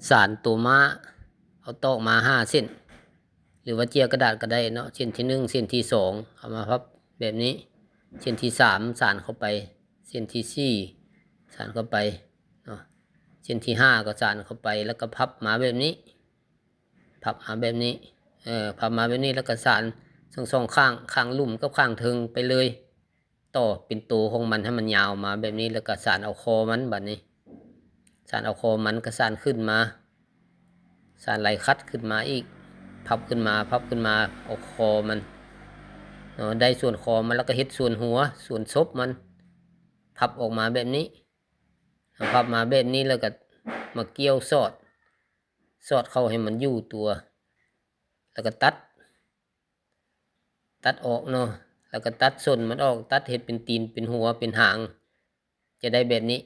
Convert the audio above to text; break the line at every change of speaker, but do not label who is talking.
สานตัวม้าเอาตอกมา5 เส้นหรือว่าเจียกระดาษก็ได้เนาะเส้นที่1เส้นที่2เอามาพับแบบนี้เส้นที่3สานเข้าไปเส้นที่4สานเข้าไปเนาะเส้นที่5ก็สานเข้าไปแล้วก็พับมาแบบนี้พับมาแบบนี้พับมาแบบนี้แล้วก็สานสองข้างลุ่มกับข้างเทิงไปเลยต่อเป็นตัวของมันให้มันยาวมาแบบนี้แล้วก็สานเอาคอมันแบบนี้สานเอาคอมันก็สานขึ้นมาสานไหลคัดขึ้นมาอีกพับขึ้นมาเอาคอมันเนาะได้ส่วนคอมันแล้วก็เฮ็ดส่วนหัวส่วนซบมันพับออกมาแบบนี้พับมาแบบนี้แล้วก็มาเกี่ยวสอดเข้าให้มันอยู่ตัวแล้วก็ตัดออกเนาะแล้วก็ตัดส่วนมันออกตัดเห็ดเป็นตีนเป็นหัวเป็นหางจะได้แบบนี้